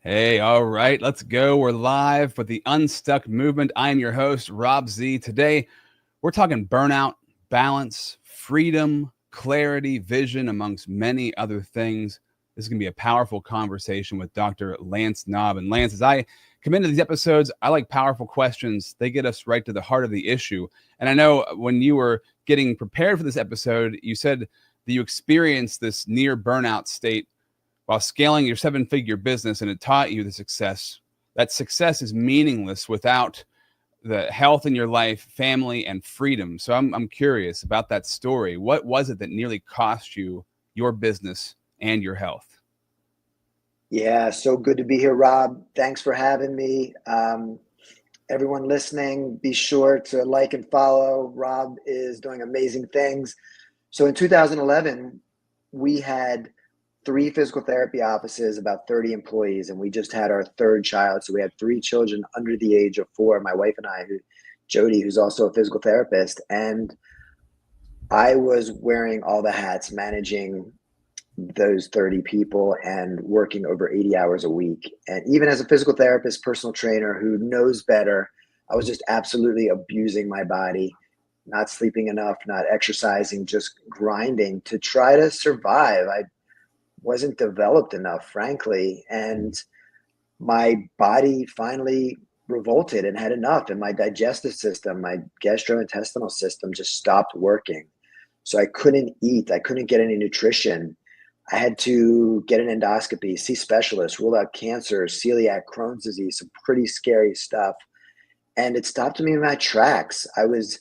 Hey, all right, let's go. We're live with the Unstuck movement. I am your host, Rob Z. Today, we're talking burnout, balance, freedom, clarity, vision, amongst many other things. This is going to be a powerful conversation with Dr. Lance Knaub. And Lance, as I come into these episodes, I like powerful questions. They get us right to the heart of the issue. And I know when you were getting prepared for this episode, you said that you experienced this near burnout state while scaling your seven-figure business, and it taught you the success. That success is meaningless without the health in your life, family, and freedom. So I'm curious about that story. What was it that nearly cost you your business and your health? Yeah, so good to be here, Rob. Thanks for having me. Everyone listening, be sure to like and follow. Rob is doing amazing things. So in 2011, we had 3 physical therapy offices, about 30 employees, and we just had our third child. So we had 3 children under the age of 4, my wife and I, Jody, who's also a physical therapist. And I was wearing all the hats, managing those 30 people and working over 80 hours a week. And even as a physical therapist, personal trainer who knows better, I was just absolutely abusing my body, not sleeping enough, not exercising, just grinding to try to survive. I wasn't developed enough, frankly. And my body finally revolted and had enough. And my digestive system, my gastrointestinal system just stopped working. So I couldn't eat. I couldn't get any nutrition. I had to get an endoscopy, see specialists, rule out cancer, celiac, Crohn's disease, some pretty scary stuff. And it stopped me in my tracks. I was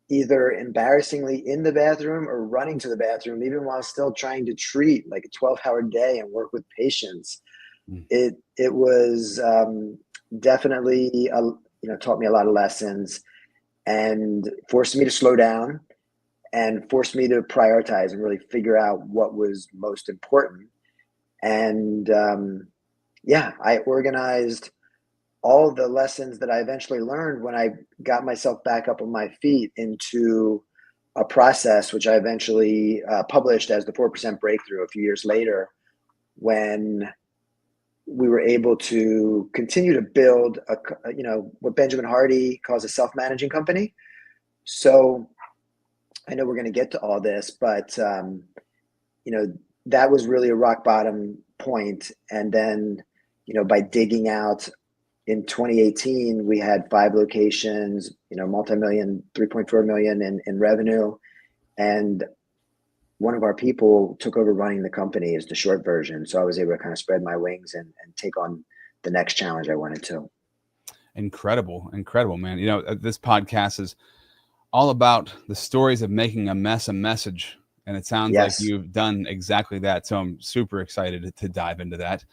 either embarrassingly in the bathroom or running to the bathroom, even while still trying to treat like a 12-hour day and work with patients. It was definitely taught me a lot of lessons and forced me to slow down and forced me to prioritize and really figure out what was most important. And I organized all the lessons that I eventually learned when I got myself back up on my feet into a process, which I eventually published as the 4% Break-Thru a few years later, when we were able to continue to build what Benjamin Hardy calls a self-managing company. So I know we're going to get to all this, but that was really a rock bottom point. And then, by digging out in 2018, we had 5 locations, multi-million, 3.4 million in revenue. And one of our people took over running the company is the short version. So I was able to kind of spread my wings and take on the next challenge I wanted to. Incredible, man. This podcast is all about the stories of making a mess a message. And it sounds like you've done exactly that. So I'm super excited to dive into that.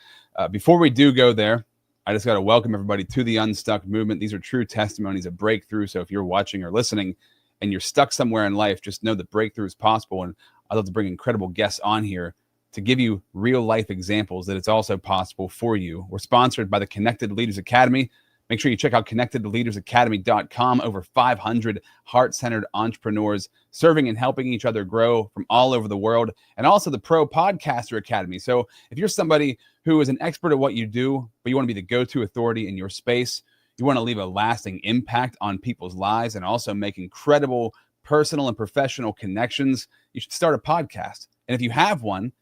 Before we do go there, I just got to welcome everybody to the Unstuck movement. These are true testimonies of breakthrough. So if you're watching or listening and you're stuck somewhere in life, just know that breakthrough is possible. And I'd love to bring incredible guests on here to give you real life examples that it's also possible for you. We're sponsored by the Connected Leaders Academy. Make sure you check out connectedleadersacademy.com. Over 500 heart-centered entrepreneurs serving and helping each other grow from all over the world, and also the Pro Podcaster Academy. So if you're somebody who is an expert at what you do, but you want to be the go-to authority in your space, you want to leave a lasting impact on people's lives and also make incredible personal and professional connections, you should start a podcast. And if you have one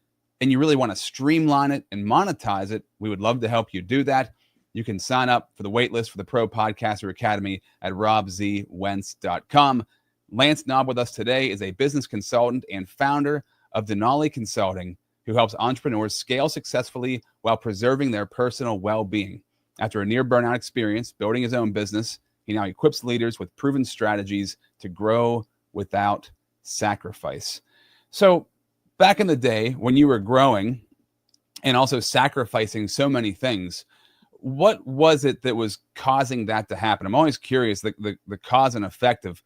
and you really want to streamline it and monetize it, we would love to help you do that. You can sign up for the waitlist for the Pro Podcaster Academy at robzwentz.com. Lance Knaub with us today is a business consultant and founder of Denali Consulting, who helps entrepreneurs scale successfully while preserving their personal well-being. After a near burnout experience building his own business, he now equips leaders with proven strategies to grow without sacrifice. So back in the day when you were growing and also sacrificing so many things, what was it that was causing that to happen? I'm always curious, the cause and effect of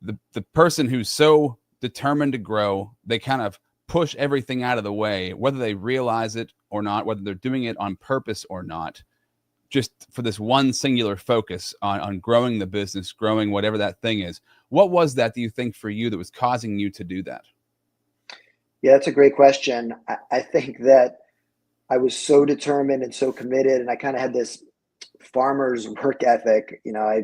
the person who's so determined to grow, they kind of push everything out of the way, whether they realize it or not, whether they're doing it on purpose or not, just for this one singular focus on growing the business, growing whatever that thing is. What was that, do you think, for you that was causing you to do that? Yeah, that's a great question. I think that I was so determined and so committed, and I kind of had this farmer's work ethic. I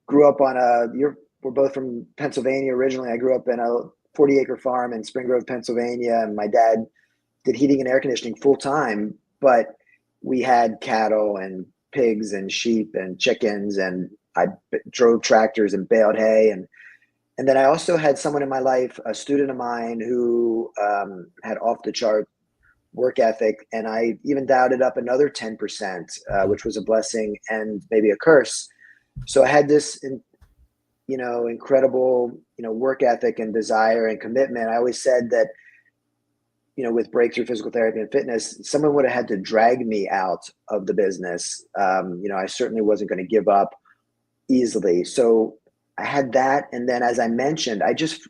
grew up we're both from Pennsylvania originally. I grew up in a 40-acre farm in Spring Grove, Pennsylvania, and my dad did heating and air conditioning full time, but we had cattle and pigs and sheep and chickens, and I drove tractors and baled hay. And then I also had someone in my life, a student of mine, who had off the chart work ethic, and I even dialed it up another 10%, which was a blessing and maybe a curse. So I had this, incredible, work ethic and desire and commitment. I always said that, with Break-Thru Physical Therapy and Fitness, someone would have had to drag me out of the business. I certainly wasn't going to give up easily. So I had that. And then, as I mentioned, I just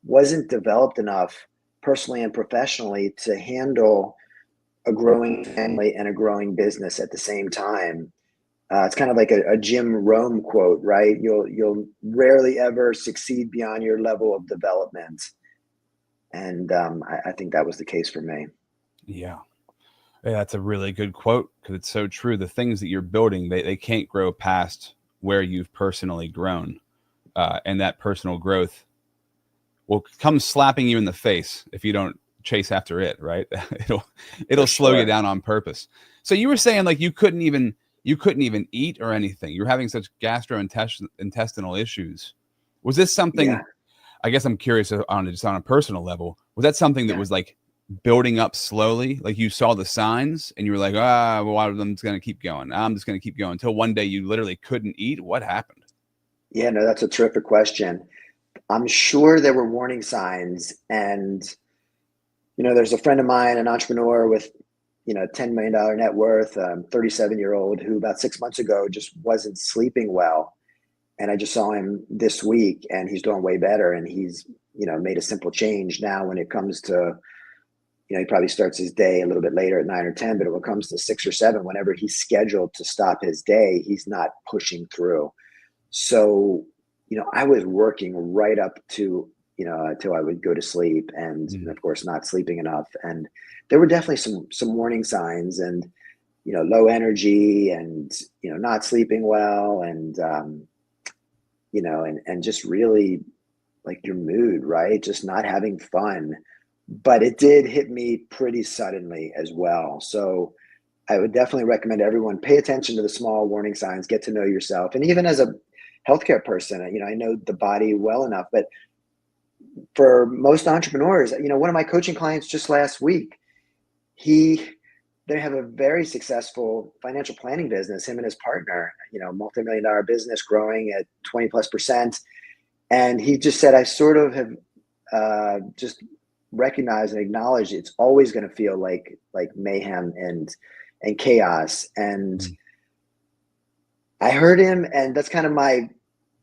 wasn't developed enough personally and professionally to handle a growing family and a growing business at the same time. It's kind of like a Jim Rome quote, right? You'll rarely ever succeed beyond your level of development. And I think that was the case for me. Yeah. That's a really good quote, because it's so true. The things that you're building, they can't grow past where you've personally grown. And that personal growth will come slapping you in the face if you don't chase after it, right? It'll slow you down on purpose. So you were saying like you couldn't even eat or anything. You're having such gastrointestinal issues. Was this something? Yeah. I guess I'm curious on a personal level. Was that something that was like building up slowly? Like you saw the signs and you were like, well, I'm just going to keep going. I'm just going to keep going until one day you literally couldn't eat. What happened? Yeah, no, that's a terrific question. I'm sure there were warning signs. And, there's a friend of mine, an entrepreneur with, $10 million net worth, 37-year-old who about 6 months ago just wasn't sleeping well. And I just saw him this week and he's doing way better. And he's, made a simple change now when it comes to, he probably starts his day a little bit later at 9 or 10, but when it comes to 6 or 7, whenever he's scheduled to stop his day, he's not pushing through. So, I was working right up to, until I would go to sleep and of course not sleeping enough. And there were definitely some warning signs and, low energy and, not sleeping well and, and just really like your mood, right? Just not having fun. But it did hit me pretty suddenly as well. So I would definitely recommend everyone pay attention to the small warning signs, get to know yourself. And even as a healthcare person, I know the body well enough, but for most entrepreneurs, one of my coaching clients just last week, they have a very successful financial planning business, him and his partner, multi-million-dollar business growing at 20+%. And he just said, I sort of have just recognized and acknowledged it's always going to feel like mayhem and chaos. And I heard him, and that's kind of my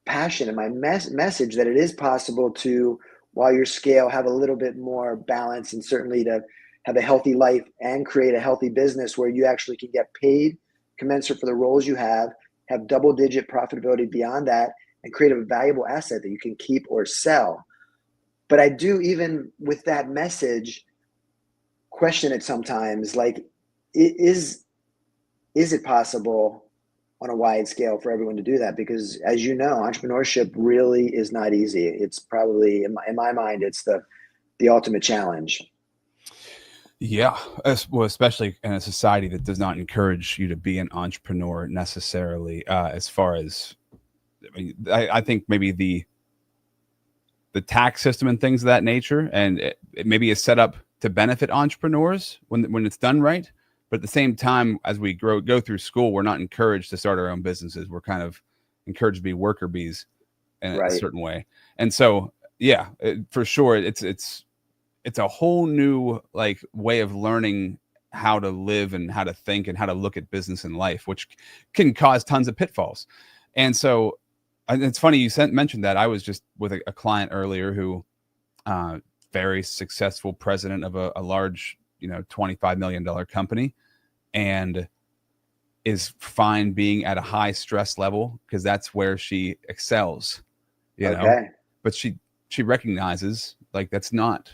passion and my message, that it is possible to, while your scale, have a little bit more balance, and certainly to have a healthy life and create a healthy business where you actually can get paid commensurate for the roles you have double-digit profitability beyond that, and create a valuable asset that you can keep or sell. But I do, even with that message, question it sometimes, like, is it possible on a wide scale for everyone to do that? Because as you know, entrepreneurship really is not easy. It's probably, in my mind, it's the ultimate challenge. Yeah. Well, especially in a society that does not encourage you to be an entrepreneur necessarily, as far as, I think maybe the tax system and things of that nature, and it maybe is set up to benefit entrepreneurs when it's done right. But at the same time, as we go through school, we're not encouraged to start our own businesses. We're kind of encouraged to be worker bees in a certain way. And so, yeah, for sure, it's a whole new like way of learning how to live and how to think and how to look at business and life, which can cause tons of pitfalls. And so it's funny you mentioned that. I was just with a client earlier who, very successful president of a large, $25 million company, and is fine being at a high stress level because that's where she excels, you know. But she recognizes like that's not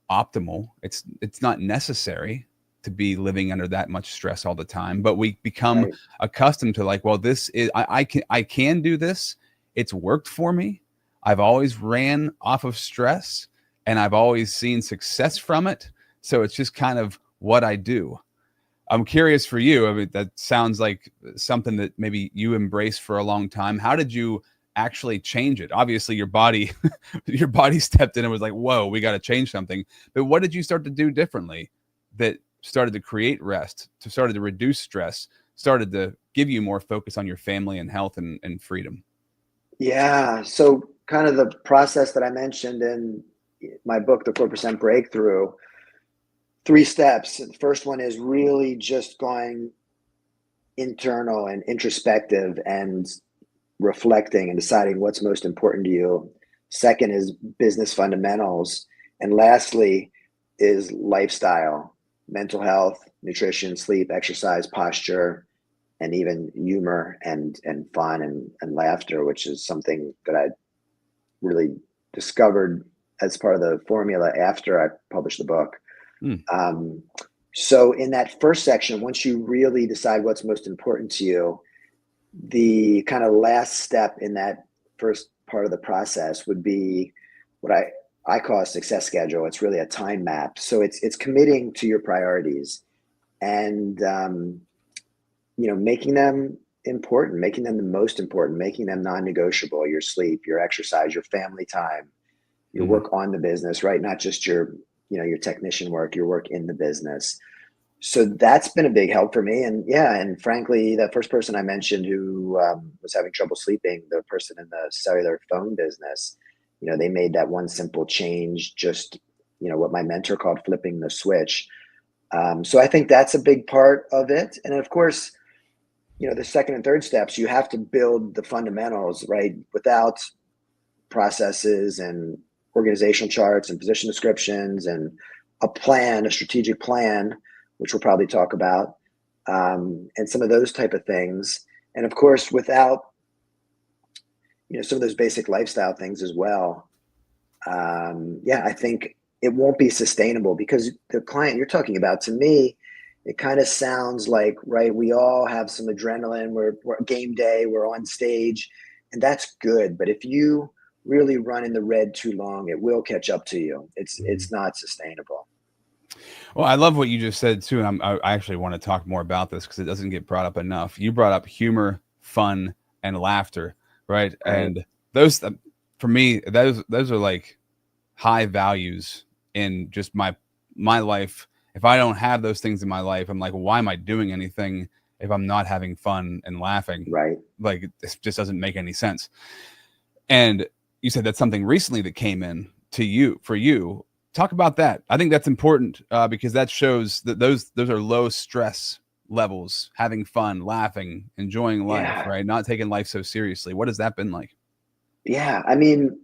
optimal. It's not necessary to be living under that much stress all the time, but we become Right. accustomed to like, well, this is, I can do this. It's worked for me. I've always ran off of stress and I've always seen success from it. So it's just kind of what I do. I'm curious for you. I mean, that sounds like something that maybe you embraced for a long time. How did you actually change it? Obviously your body, your body stepped in and was like, whoa, we got to change something. But what did you start to do differently that started to create rest, to started to reduce stress, started to give you more focus on your family and health and freedom? Yeah. So kind of the process that I mentioned in my book, The 4% Break-Thru, 3 steps. The first one is really just going internal and introspective and reflecting and deciding what's most important to you. Second is business fundamentals. And lastly is lifestyle, mental health, nutrition, sleep, exercise, posture, and even humor and fun and laughter, which is something that I really discovered as part of the formula after I published the book. So in that first section, once you really decide what's most important to you, the kind of last step in that first part of the process would be what I call a success schedule. It's really a time map. So it's committing to your priorities and making them important, making them the most important, making them non-negotiable. Your sleep, your exercise, your family time, your work on the business, right? Not just your technician work, your work in the business. So that's been a big help for me. And frankly, that first person I mentioned who was having trouble sleeping, the person in the cellular phone business, they made that one simple change, just, what my mentor called flipping the switch. So I think that's a big part of it. And of course, the second and third steps, you have to build the fundamentals, right? Without processes and organizational charts and position descriptions and a strategic plan, which we'll probably talk about, and some of those type of things. And of course, without, some of those basic lifestyle things as well. I think it won't be sustainable because the client you're talking about, to me, it kind of sounds like, right, we all have some adrenaline, we're game day, we're on stage, and that's good. But if you really run in the red too long, it will catch up to you. It's not sustainable. Well, I love what you just said too, and I actually want to talk more about this because it doesn't get brought up enough. You brought up humor, fun, and laughter, right? And those, for me, those are like high values in just my life. If I don't have those things in my life, I'm like, why am I doing anything if I'm not having fun and laughing? Right. Like, this just doesn't make any sense. And you said that's something recently that came in to you, for you. Talk about that. I think that's important because that shows that those are low stress levels, having fun, laughing, enjoying life, right? Not taking life so seriously. What has that been like? Yeah. I mean,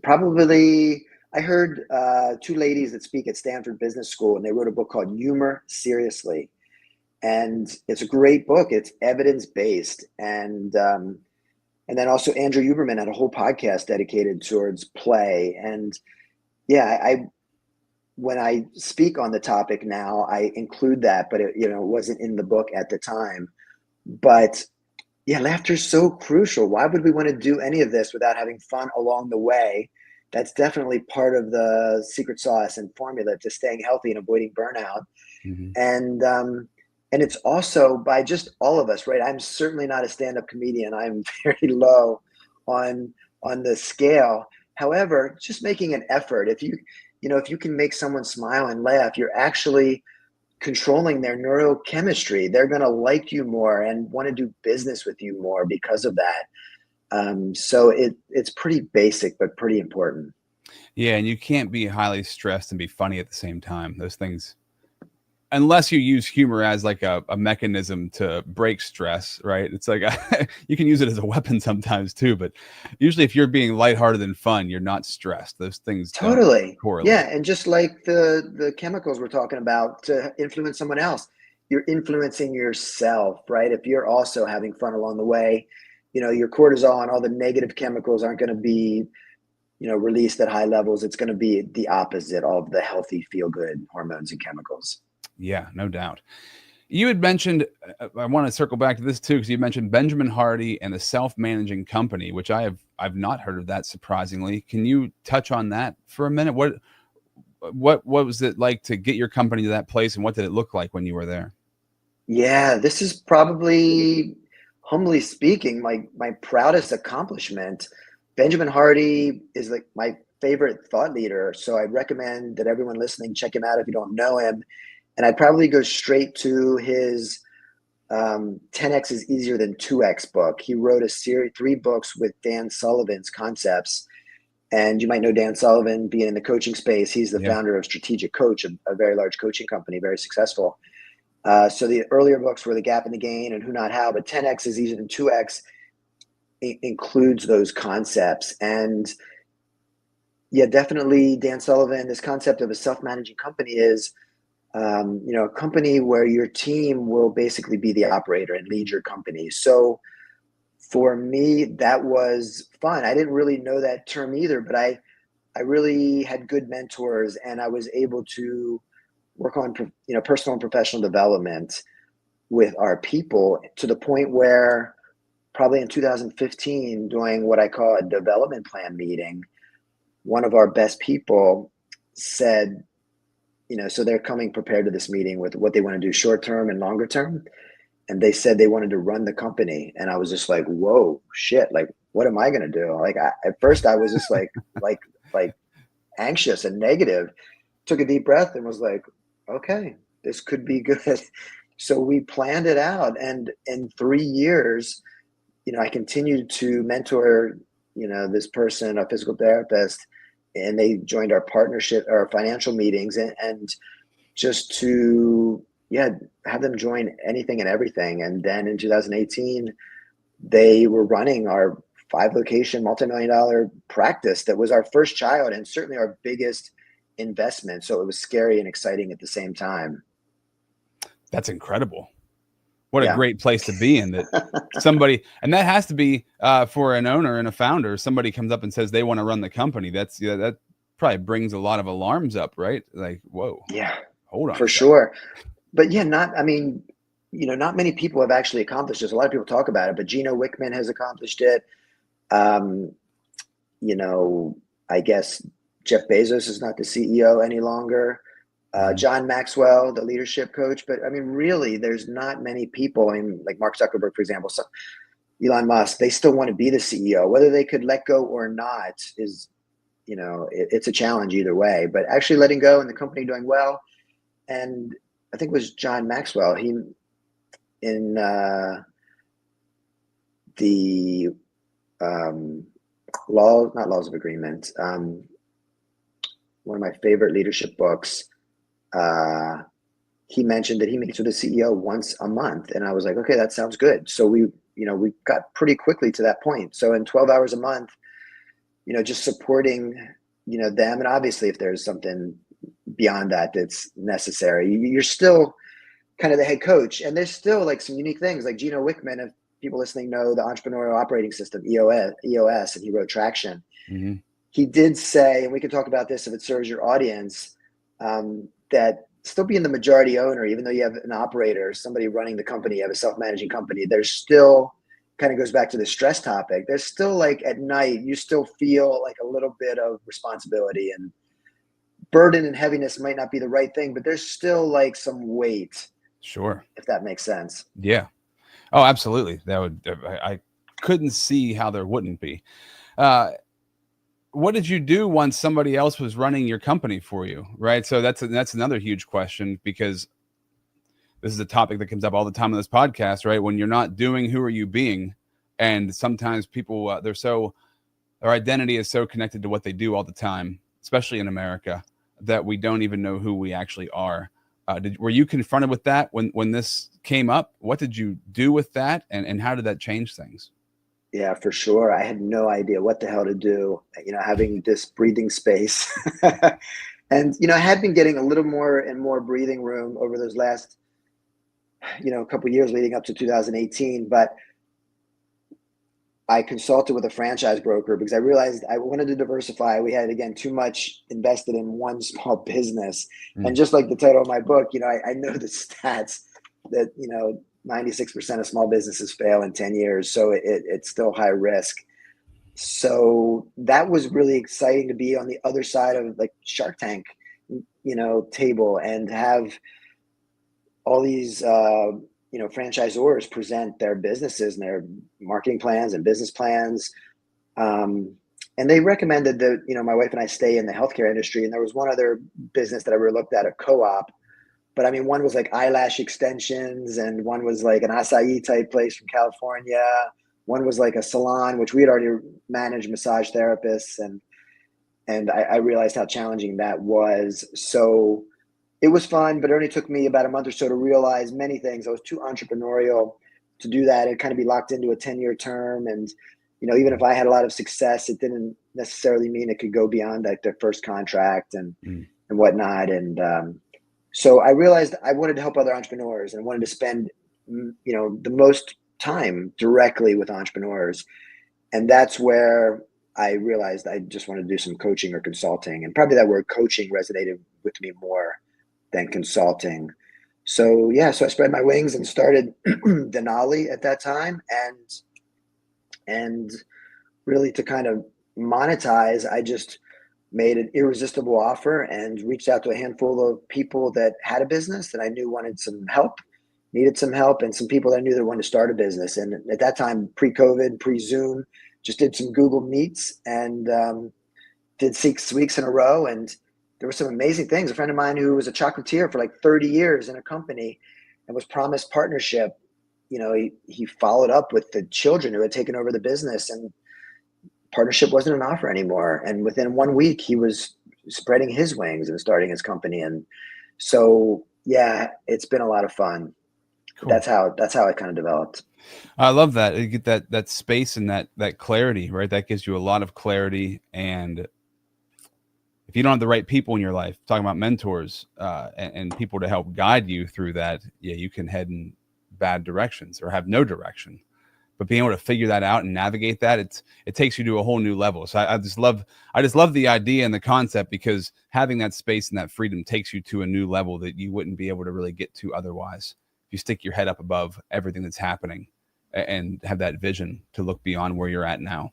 probably I heard 2 ladies that speak at Stanford Business School, and they wrote a book called Humor Seriously. And it's a great book. It's evidence-based. And then also Andrew Huberman had a whole podcast dedicated towards play. And when I speak on the topic now, I include that, but it wasn't in the book at the time. But yeah, laughter is so crucial. Why would we want to do any of this without having fun along the way? That's definitely part of the secret sauce and formula to staying healthy and avoiding burnout. And it's also by just all of us, right? I'm certainly not a stand-up comedian. I'm very low on the scale. However, just making an effort, if you can make someone smile and laugh, you're actually controlling their neurochemistry. They're going to like you more and want to do business with you more because of that. So it's pretty basic, but pretty important. Yeah. And you can't be highly stressed and be funny at the same time. Those things, unless you use humor as like a mechanism to break stress, right? It's like you can use it as a weapon sometimes too, but usually if you're being lighthearted and fun, you're not stressed. Those things Totally don't correlate. Yeah, and just like the chemicals we're talking about to influence someone else, you're influencing yourself, right? If you're also having fun along the way, your cortisol and all the negative chemicals aren't going to be released at high levels. It's going to be the opposite of the healthy feel good hormones and chemicals. Yeah, no doubt. You had mentioned, I want to circle back to this too, because you mentioned Benjamin Hardy and the self-managing company, which I've not heard of that, surprisingly. Can you touch on that for a minute? What was it like to get your company to that place, and what did it look like when you were there? Yeah, this is probably, humbly speaking, my proudest accomplishment. Benjamin Hardy is like my favorite thought leader, so I'd recommend that everyone listening check him out if you don't know him. And I'd probably go straight to his 10x is easier than 2x book. He wrote a series, 3 books with Dan Sullivan's concepts. And you might know Dan Sullivan being in the coaching space. He's the founder of Strategic Coach, a very large coaching company, very successful. So the earlier books were The Gap and the Gain and Who Not How, but 10x is easier than 2x includes those concepts. And yeah, definitely Dan Sullivan, this concept of a self-managing company is, a company where your team will basically be the operator and lead your company. So for me, that was fun. I didn't really know that term either, but I really had good mentors, and I was able to work on, personal and professional development with our people to the point where probably in 2015, doing what I call a development plan meeting, one of our best people said, so they're coming prepared to this meeting with what they want to do short term and longer term. And they said they wanted to run the company. And I was just like, whoa, shit. Like, what am I going to do? Like, at first I was just like anxious and negative, took a deep breath and was like, okay, this could be good. So we planned it out. And in 3 years, I continued to mentor, this person, a physical therapist, and they joined our partnership, our financial meetings, and just to, have them join anything and everything. And then in 2018, they were running our 5-location multi-million-dollar practice. That was our first child and certainly our biggest investment. So it was scary and exciting at the same time. That's incredible. What a great place to be in, that somebody, and that has to be for an owner and a founder, somebody comes up and says they want to run the company. That probably brings a lot of alarms up, right? Like, whoa. Yeah, hold on. For sure. But yeah, not many people have actually accomplished this. A lot of people talk about it, but Gino Wickman has accomplished it. I guess Jeff Bezos is not the CEO any longer. John Maxwell, the leadership coach. But I mean, really, there's not many people. I mean, like Mark Zuckerberg, for example, so Elon Musk, they still want to be the CEO. Whether they could let go or not is, it's a challenge either way. But actually letting go and the company doing well. And I think it was John Maxwell. He, in the not Laws of Agreement, one of my favorite leadership books, he mentioned that he meets with the CEO once a month. And I was like, okay, that sounds good. So we got pretty quickly to that point. So in 12 hours a month, just supporting, them. And obviously if there's something beyond that that's necessary, you're still kind of the head coach. And there's still like some unique things, like Gino Wickman, if people listening know the Entrepreneurial Operating System, EOS, and he wrote Traction. Mm-hmm. He did say, and we can talk about this if it serves your audience, that still being the majority owner, even though you have an operator, somebody running the company, you have a self-managing company, there's still, kind of goes back to the stress topic, there's still like at night, you still feel like a little bit of responsibility, and burden and heaviness might not be the right thing, but there's still like some weight. Sure. If that makes sense. Yeah. Oh, absolutely. That would, I couldn't see how there wouldn't be. What did you do once somebody else was running your company for you? Right. So that's another huge question, because this is a topic that comes up all the time on this podcast, right? When you're not doing, who are you being? And sometimes people, their identity is so connected to what they do all the time, especially in America, that we don't even know who we actually are. Were you confronted with that when this came up? What did you do with that? And how did that change things? Yeah, for sure. I had no idea what the hell to do, having this breathing space. And, I had been getting a little more and more breathing room over those last, couple of years leading up to 2018. But I consulted with a franchise broker because I realized I wanted to diversify. We had, again, too much invested in one small business. And just like the title of my book, I know the stats that, 96% of small businesses fail in 10 years. So it's still high risk. So that was really exciting to be on the other side of like Shark Tank, table, and have all these, franchisors present their businesses and their marketing plans and business plans. And they recommended that, my wife and I stay in the healthcare industry. And there was one other business that I really looked at, a co-op. But I mean, one was like eyelash extensions, and one was like an acai type place from California. One was like a salon, which we had already managed massage therapists. And I realized how challenging that was. So it was fun, but it only took me about a month or so to realize many things. I was too entrepreneurial to do that and kind of be locked into a 10-year term. And, even if I had a lot of success, it didn't necessarily mean it could go beyond like the first contract and whatnot. And so I realized I wanted to help other entrepreneurs and wanted to spend, the most time directly with entrepreneurs. And that's where I realized I just wanted to do some coaching or consulting. And probably that word coaching resonated with me more than consulting. So I spread my wings and started Denali at that time. And really, to kind of monetize, I just made an irresistible offer and reached out to a handful of people that had a business that I knew wanted some help, needed some help, and some people that I knew that wanted to start a business. And at that time, pre-COVID, pre-Zoom, just did some Google Meets and did 6 weeks in a row. And there were some amazing things. A friend of mine who was a chocolatier for like 30 years in a company and was promised partnership, he followed up with the children who had taken over the business, and partnership wasn't an offer anymore. And within 1 week, he was spreading his wings and starting his company. And so, it's been a lot of fun. Cool. That's how it kind of developed. I love that. You get that space and that clarity, right? That gives you a lot of clarity. And if you don't have the right people in your life, talking about mentors and people to help guide you through that, you can head in bad directions or have no direction. But being able to figure that out and navigate that, it takes you to a whole new level. So I just love the idea and the concept, because having that space and that freedom takes you to a new level that you wouldn't be able to really get to otherwise. If you stick your head up above everything that's happening and have that vision to look beyond where you're at now.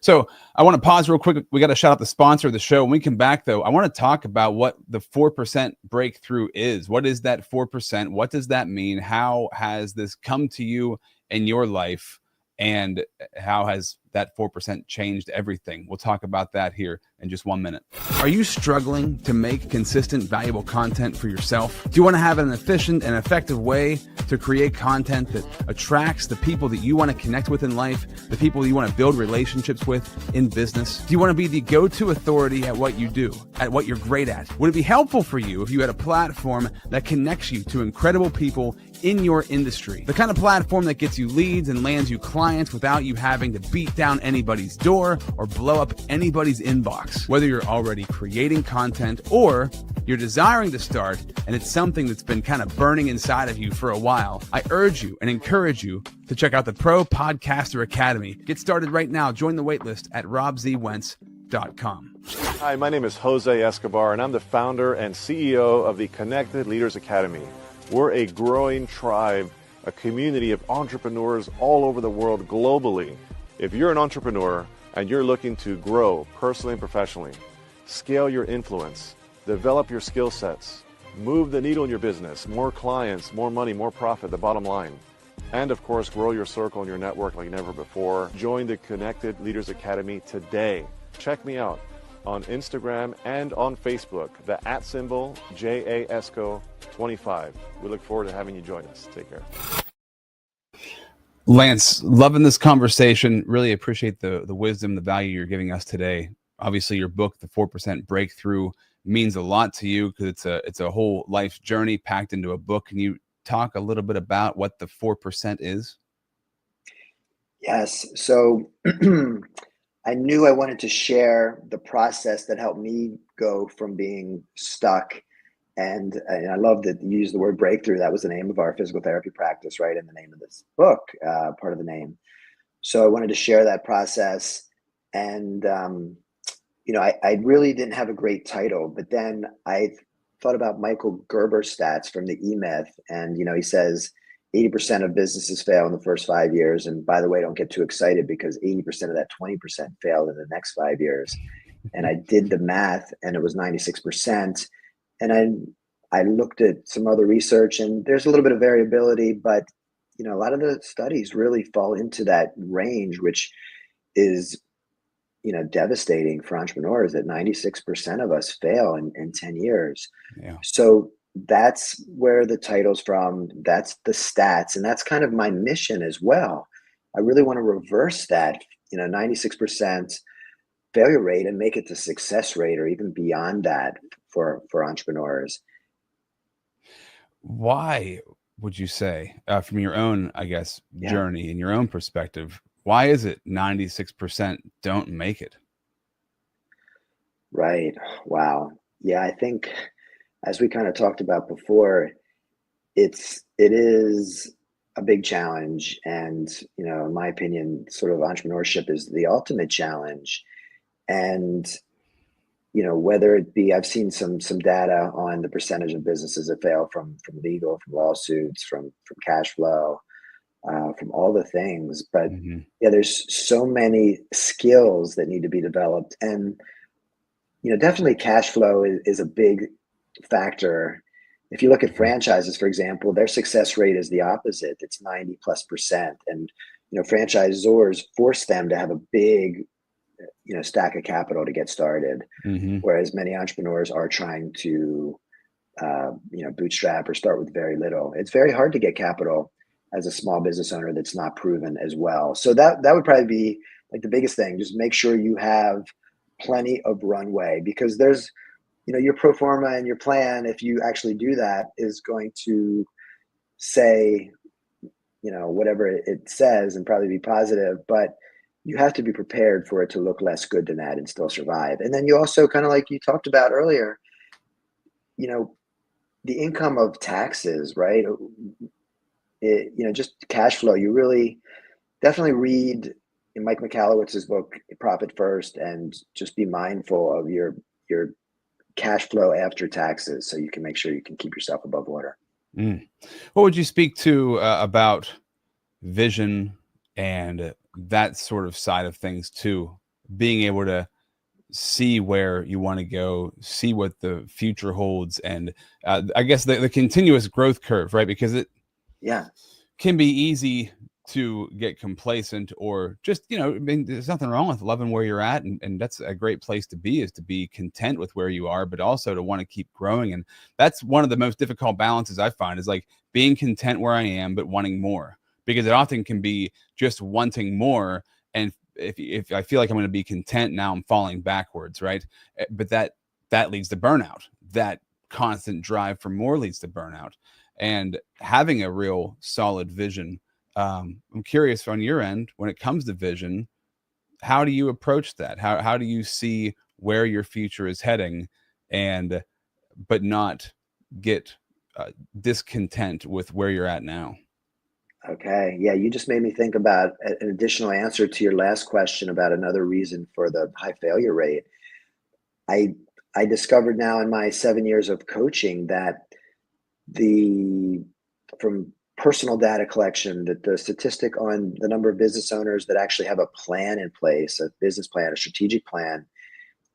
So I want to pause real quick. We got to shout out the sponsor of the show. When we come back, though, I want to talk about what the 4% breakthrough is. What is that 4%? What does that mean? How has this come to you in your life? And how has that 4% changed everything? We'll talk about that here in just 1 minute. Are you struggling to make consistent, valuable content for yourself? Do you want to have an efficient and effective way to create content that attracts the people that you want to connect with in life, the people you want to build relationships with in business? Do you want to be the go-to authority at what you do, at what you're great at? Would it be helpful for you if you had a platform that connects you to incredible people in your industry? The kind of platform that gets you leads and lands you clients without you having to beat down anybody's door or blow up anybody's inbox. Whether you're already creating content or you're desiring to start and it's something that's been kind of burning inside of you for a while, I urge you and encourage you to check out the Pro Podcaster Academy. Get started right now. Join the waitlist at robzwentz.com. Hi, my name is Jose Escobar, and I'm the founder and CEO of the Connected Leaders Academy. We're a growing tribe, a community of entrepreneurs all over the world globally. If you're an entrepreneur and you're looking to grow personally and professionally, scale your influence, develop your skill sets, move the needle in your business, more clients, more money, more profit, the bottom line, and of course, grow your circle and your network like never before, join the Connected Leaders Academy today. Check me out on Instagram and on Facebook, the @ JASCO25. We look forward to having you join us. Take care. Lance, loving this conversation. Really appreciate the wisdom, the value you're giving us today. Obviously, your book, The 4% Break-Thru, means a lot to you because it's a whole life's journey packed into a book. Can you talk a little bit about what the 4% is? Yes. So I knew I wanted to share the process that helped me go from being stuck. And I love that you used the word breakthrough. That was the name of our physical therapy practice, right? And the name of this book, part of the name. So I wanted to share that process. And, I really didn't have a great title, but then I thought about Michael Gerber's stats from the E-Myth. And, he says 80% of businesses fail in the first 5 years. And by the way, don't get too excited because 80% of that 20% failed in the next 5 years. And I did the math and it was 96%. And I looked at some other research and there's a little bit of variability, but a lot of the studies really fall into that range, which is, devastating for entrepreneurs, that 96% of us fail in 10 years. Yeah. So that's where the title's from. That's the stats. And that's kind of my mission as well. I really want to reverse that, 96% failure rate and make it to success rate or even beyond that for entrepreneurs. Why would you say, from your own, I guess, journey and your own perspective, why is it 96% don't make it? Right. Wow. Yeah, I think as we kind of talked about before, it is a big challenge. And, in my opinion, sort of entrepreneurship is the ultimate challenge. And, whether it be, I've seen some data on the percentage of businesses that fail from legal, from lawsuits, from cash flow, from all the things. But there's so many skills that need to be developed. And, definitely cash flow is a big factor. If you look at franchises, for example, their success rate is the opposite. It's 90+%. And, franchisors force them to have a big, stack of capital to get started. Whereas many entrepreneurs are trying to, bootstrap or start with very little. It's very hard to get capital as a small business owner that's not proven as well. So that would probably be like the biggest thing. Just make sure you have plenty of runway, because there's, your pro forma and your plan, if you actually do that, is going to say, whatever it says and probably be positive, but you have to be prepared for it to look less good than that and still survive. And then you also, kind of like you talked about earlier, the income of taxes, right? Just cash flow. You really definitely read in Mike Michalowicz's book, Profit First, and just be mindful of your cash flow after taxes so you can make sure you can keep yourself above water. What would you speak to about vision and that sort of side of things too? Being able to see where you want to go, see what the future holds, and I guess the continuous growth curve, right? Because it can be easy to get complacent or just, there's nothing wrong with loving where you're at. And that's a great place to be, is to be content with where you are, but also to want to keep growing. And that's one of the most difficult balances I find, is like being content where I am, but wanting more, because it often can be just wanting more. And if I feel like I'm going to be content, now I'm falling backwards. Right. But that leads to burnout. That constant drive for more leads to burnout. And having a real solid vision, I'm curious on your end, when it comes to vision, how do you approach that? How do you see where your future is heading, but not get discontent with where you're at now? Okay. Yeah. You just made me think about an additional answer to your last question about another reason for the high failure rate. I discovered now in my 7 years of coaching that from personal data collection, that the statistic on the number of business owners that actually have a plan in place, a business plan, a strategic plan,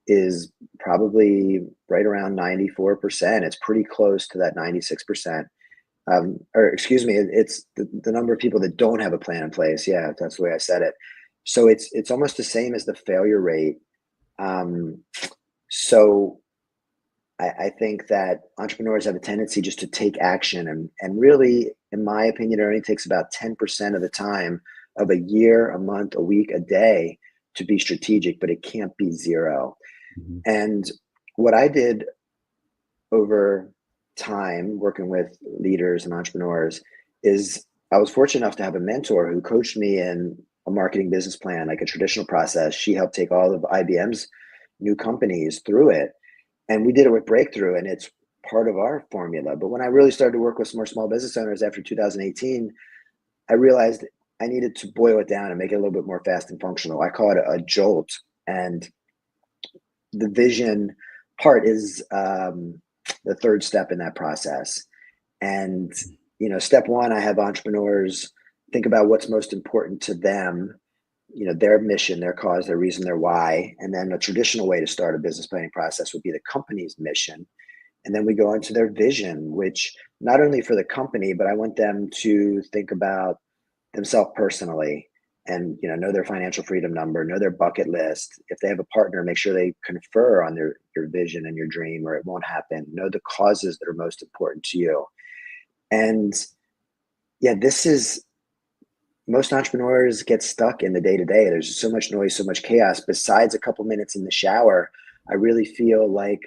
is probably right around 94%. It's pretty close to that 96%. Or excuse me, it's the number of people that don't have a plan in place. Yeah, that's the way I said it. So it's almost the same as the failure rate. So I think that entrepreneurs have a tendency just to take action, and really, in my opinion, it only takes about 10% of the time of a year, a month, a week, a day to be strategic, but it can't be zero. And what I did over time working with leaders and entrepreneurs is I was fortunate enough to have a mentor who coached me in a marketing business plan, like a traditional process. She helped take all of IBM's new companies through it. And we did it with Break-Thru, and it's part of our formula. But when I really started to work with some more small business owners after 2018, I realized I needed to boil it down and make it a little bit more fast and functional. I call it a jolt. And the vision part is the third step in that process. And, step one, I have entrepreneurs think about what's most important to them, their mission, their cause, their reason, their why. And then a traditional way to start a business planning process would be the company's mission. And then we go into their vision, which not only for the company, but I want them to think about themselves personally and, know their financial freedom number, know their bucket list. If they have a partner, make sure they confer on your vision and your dream, or it won't happen. Know the causes that are most important to you. And yeah, most entrepreneurs get stuck in the day-to-day. There's so much noise, so much chaos. Besides a couple minutes in the shower, I really feel like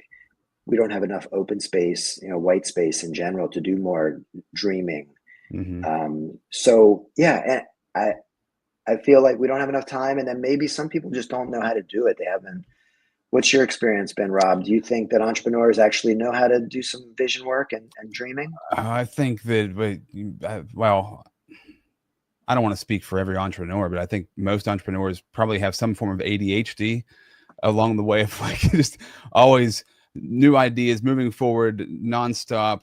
we don't have enough open space, white space in general, to do more dreaming. So yeah, and I feel like we don't have enough time, and then maybe some people just don't know how to do it. They haven't. What's your experience been, Rob? Do you think that entrepreneurs actually know how to do some vision work and dreaming? I think that, well, I don't want to speak for every entrepreneur, but I think most entrepreneurs probably have some form of ADHD along the way of like just always new ideas moving forward nonstop.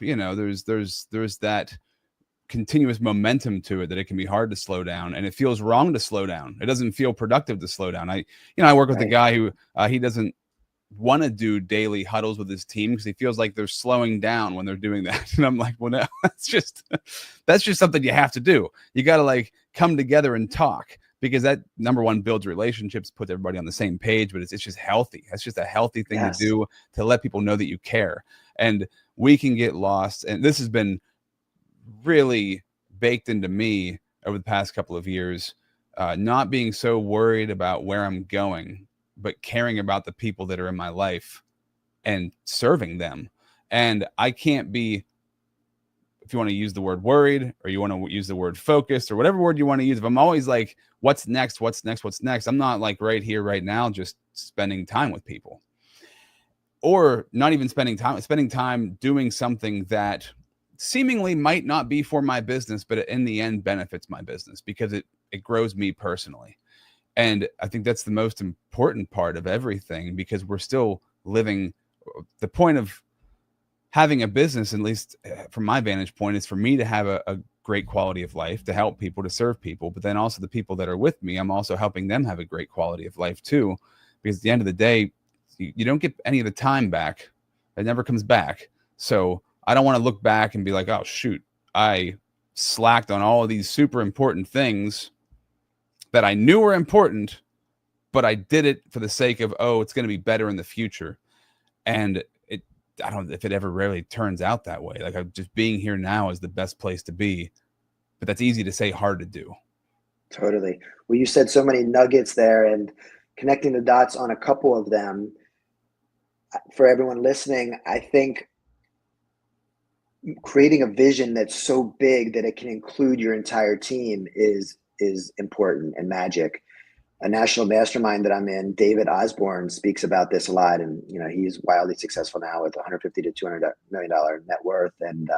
There's that continuous momentum to it that it can be hard to slow down, and it feels wrong to slow down. It doesn't feel productive to slow down. I work with a guy who he doesn't want to do daily huddles with his team because he feels like they're slowing down when they're doing that. And I'm like, well, no, that's just something you have to do. You got to like come together and talk, because that, number one, builds relationships, puts everybody on the same page, but it's just healthy. That's just a healthy thing to do, to let people know that you care. And we can get lost. And this has been really baked into me over the past couple of years, not being so worried about where I'm going, but caring about the people that are in my life and serving them. And I can't be, if you want to use the word worried, or you want to use the word focused, or whatever word you want to use, if I'm always like, what's next, I'm not like right here, right now, just spending time with people, or not even spending time doing something that seemingly might not be for my business, but in the end benefits my business because it grows me personally. And I think that's the most important part of everything, because we're still living. The point of having a business, at least from my vantage point, is for me to have a great quality of life, to help people, to serve people. But then also the people that are with me, I'm also helping them have a great quality of life too. Because at the end of the day, you don't get any of the time back. It never comes back. So I don't want to look back and be like, oh, shoot, I slacked on all of these super important things that I knew were important, but I did it for the sake of, it's going to be better in the future. And I don't know if it ever really turns out that way. Like, I'm just being here now is the best place to be, but that's easy to say, hard to do. Totally. Well, you said so many nuggets there, and connecting the dots on a couple of them for everyone listening. I think creating a vision that's so big that it can include your entire team is important and magic. A national mastermind that I'm in, David Osborne, speaks about this a lot, and he's wildly successful now with $150 to $200 million net worth. And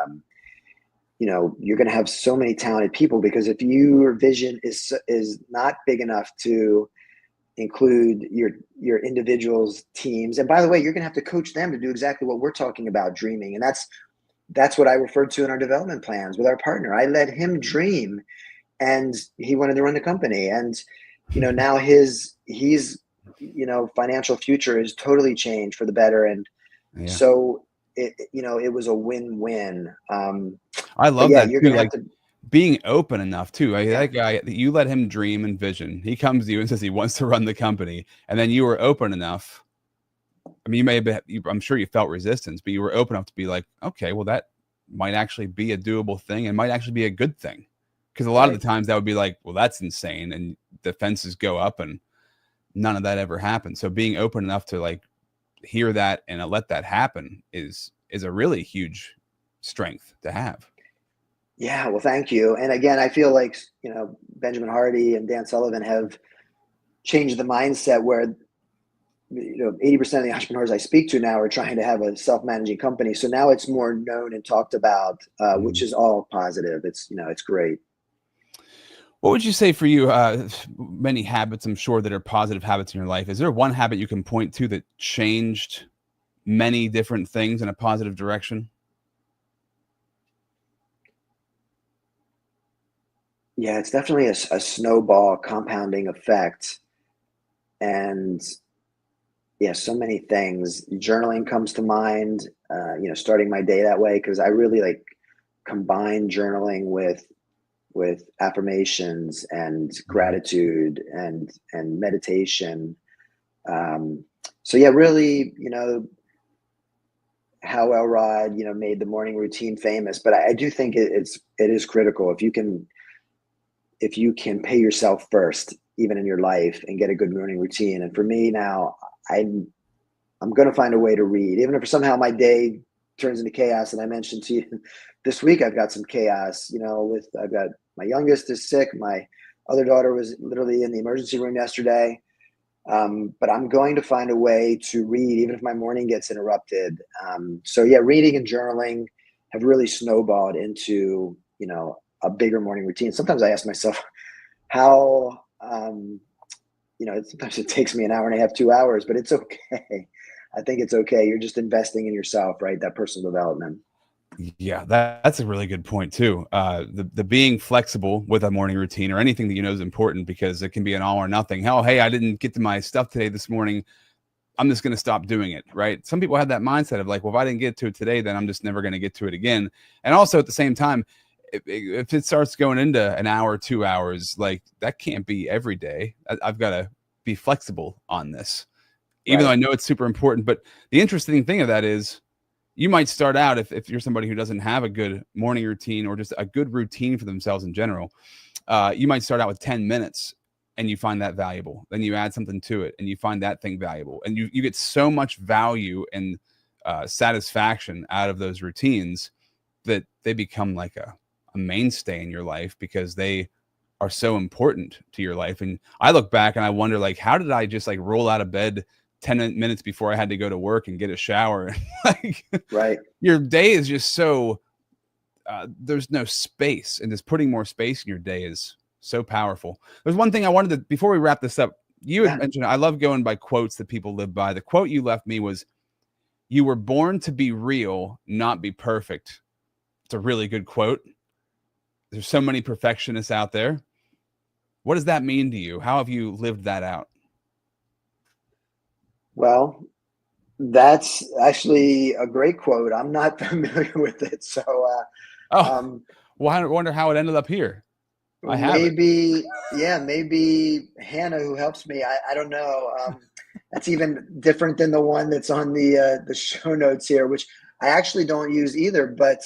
you're going to have so many talented people, because if your vision is not big enough to include your individuals' teams, and by the way, you're going to have to coach them to do exactly what we're talking about, dreaming. And that's what I referred to in our development plans with our partner. I let him dream, and he wanted to run the company. And now he's financial future is totally changed for the better. And so it was a win-win. I love that. You're going to have to being open enough too. That guy, you let him dream and vision. He comes to you and says he wants to run the company, and then you were open enough. I mean, I'm sure you felt resistance, but you were open enough to be like, okay, well, that might actually be a doable thing, and might actually be a good thing. Because a lot of the times that would be like, well, that's insane, and the fences go up, and none of that ever happens. So being open enough to like hear that and let that happen is a really huge strength to have. Yeah, well, thank you. And again, I feel like Benjamin Hardy and Dan Sullivan have changed the mindset where 80% of the entrepreneurs I speak to now are trying to have a self-managing company. So now it's more known and talked about, which is all positive. It's it's great. What would you say for you, many habits, I'm sure, that are positive habits in your life? Is there one habit you can point to that changed many different things in a positive direction? Yeah, it's definitely a snowball compounding effect. And yeah, so many things. Journaling comes to mind, starting my day that way, because I really like combine journaling with affirmations and gratitude and meditation. So yeah, really, how Elrod, made the morning routine famous. But I do think it is critical if you can pay yourself first, even in your life, and get a good morning routine. And for me now, I'm going to find a way to read, even if somehow my day turns into chaos. And I mentioned to you this week, I've got some chaos, I've got my youngest is sick. My other daughter was literally in the emergency room yesterday. But I'm going to find a way to read, even if my morning gets interrupted. So yeah, reading and journaling have really snowballed into, a bigger morning routine. Sometimes I ask myself how, sometimes it takes me an hour and a half, 2 hours, but it's okay. I think it's okay. You're just investing in yourself, right? That personal development. Yeah, that's a really good point too. The being flexible with a morning routine or anything that you know is important, because it can be an all or nothing. Oh, hey, I didn't get to my stuff today this morning, I'm just going to stop doing it, right? Some people have that mindset of like, well, if I didn't get to it today, then I'm just never going to get to it again. And also at the same time, if it starts going into an hour, 2 hours, like that can't be every day. I've got to be flexible on this, even though I know it's super important. But the interesting thing of that is, you might start out, if you're somebody who doesn't have a good morning routine or just a good routine for themselves in general, you might start out with 10 minutes and you find that valuable. Then you add something to it and you find that thing valuable. And you get so much value and satisfaction out of those routines that they become like a mainstay in your life, because they are so important to your life. And I look back and I wonder, like, how did I just like roll out of bed 10 minutes before I had to go to work and get a shower? Like, right. Your day is just so, there's no space, and just putting more space in your day is so powerful. There's one thing I wanted to, before we wrap this up, you had mentioned, I love going by quotes that people live by. The quote you left me was, "You were born to be real, not be perfect." It's a really good quote. There's so many perfectionists out there. What does that mean to you? How have you lived that out? Well, that's actually a great quote. I'm not familiar with it. So, well, I wonder how it ended up here. I have maybe Hannah, who helps me. I don't know. That's even different than the one that's on the show notes here, which I actually don't use either. But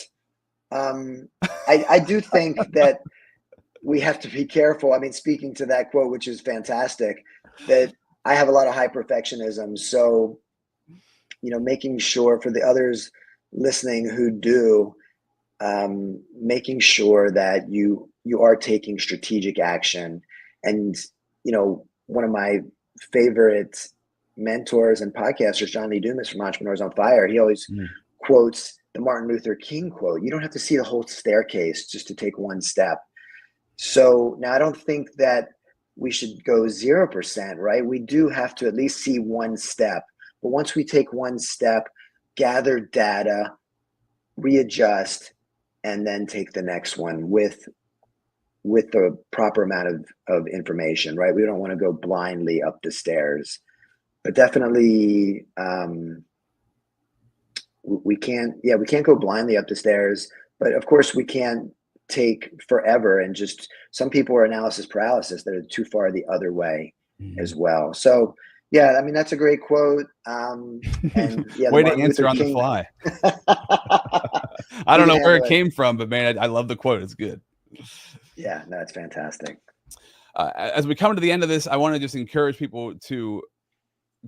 I do think that we have to be careful. I mean, speaking to that quote, which is fantastic, that I have a lot of high perfectionism. So, making sure for the others listening who do, making sure that you are taking strategic action. And, one of my favorite mentors and podcasters, John Lee Dumas from Entrepreneurs on Fire, he always quotes the Martin Luther King quote: "You don't have to see the whole staircase just to take one step." So now I don't think that we should go 0%, right? We do have to at least see one step. But once we take one step, gather data, readjust, and then take the next one with the proper amount of information, right? We don't want to go blindly up the stairs. But definitely we can't go blindly up the stairs. But of course we can't take forever, and just, some people are analysis paralysis, that are too far the other way as well. So yeah, I mean, that's a great quote. And yeah, way to answer on the fly. I don't know where it came from, but man, I love the quote. It's good. Yeah, no, it's fantastic. As we come to the end of this, I want to just encourage people to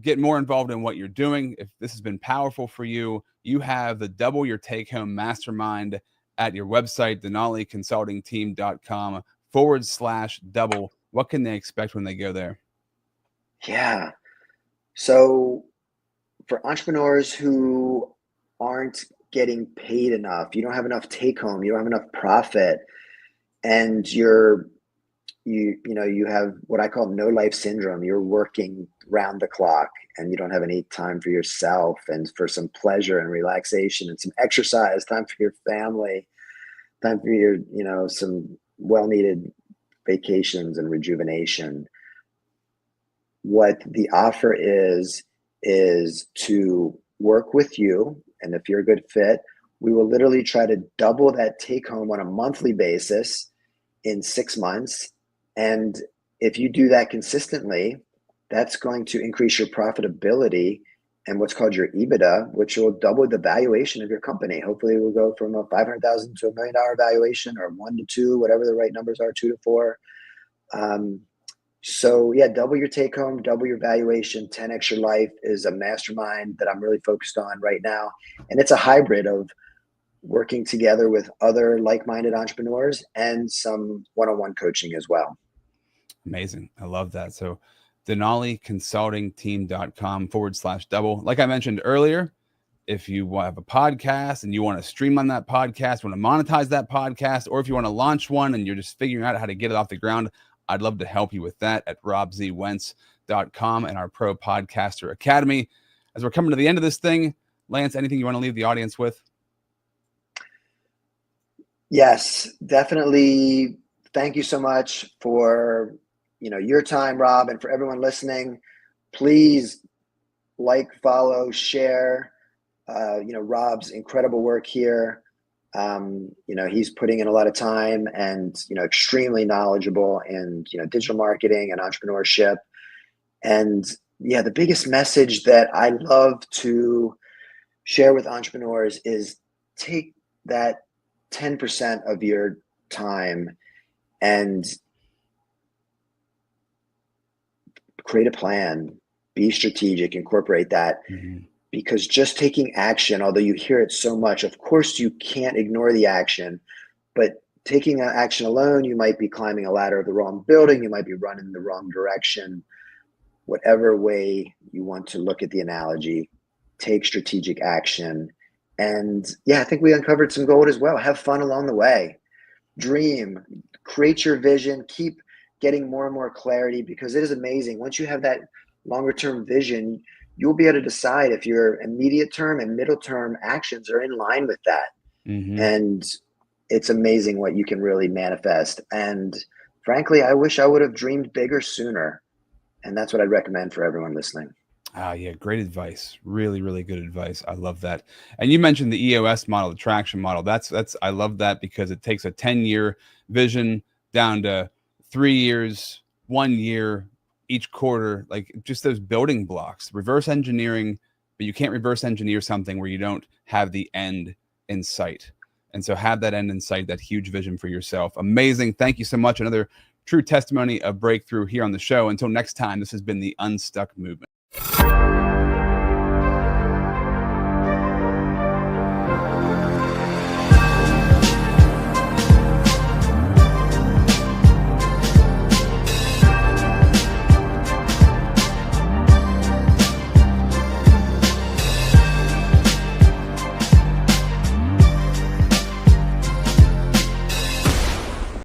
get more involved in what you're doing. If this has been powerful for you, you have the Double Your Take Home Mastermind at your website, denaliconsultingteam.com/double. What can they expect when they go there? Yeah. So for entrepreneurs who aren't getting paid enough, you don't have enough take home, you don't have enough profit, and you're you have what I call no life syndrome. You're working round the clock and you don't have any time for yourself and for some pleasure and relaxation and some exercise, time for your family, time for your, some well-needed vacations and rejuvenation. What the offer is to work with you. And if you're a good fit, we will literally try to double that take home on a monthly basis in 6 months. And if you do that consistently, that's going to increase your profitability and what's called your EBITDA, which will double the valuation of your company. Hopefully we'll go from a $500,000 to $1 million valuation, or 1 to 2, whatever the right numbers are, 2 to 4. So yeah, double your take home, double your valuation. 10x your life is a mastermind that I'm really focused on right now. And it's a hybrid of working together with other like-minded entrepreneurs and some one-on-one coaching as well. Amazing. I love that. So DenaliConsultingTeam.com/double. Like I mentioned earlier, if you have a podcast and you want to stream on that podcast, want to monetize that podcast, or if you want to launch one and you're just figuring out how to get it off the ground, I'd love to help you with that at robzwentz.com and our Pro Podcaster Academy. As we're coming to the end of this thing, Lance, anything you want to leave the audience with? Yes, definitely. Thank you so much for your time, Rob, and for everyone listening. Please like, follow, share. Rob's incredible work here. He's putting in a lot of time and extremely knowledgeable in digital marketing and entrepreneurship. And yeah, the biggest message that I love to share with entrepreneurs is take that 10% of your time and create a plan, be strategic, incorporate that. Mm-hmm. Because just taking action, although you hear it so much, of course you can't ignore the action, but taking action alone, you might be climbing a ladder of the wrong building, you might be running in the wrong direction. Whatever way you want to look at the analogy, take strategic action. And yeah, I think we uncovered some gold as well. Have fun along the way. Dream, create your vision, keep getting more and more clarity, because it is amazing. Once you have that longer term vision, you'll be able to decide if your immediate term and middle term actions are in line with that. Mm-hmm. And it's amazing what you can really manifest. And frankly, I wish I would have dreamed bigger sooner. And that's what I'd recommend for everyone listening. Yeah, great advice. Really, really good advice. I love that. And you mentioned the EOS model, the traction model. That's I love that, because it takes a 10-year vision down to 3 years, 1 year, each quarter, like just those building blocks, reverse engineering, but you can't reverse engineer something where you don't have the end in sight. And so have that end in sight, that huge vision for yourself. Amazing. Thank you so much. Another true testimony of breakthrough here on the show. Until next time, this has been the Unstuck Movement.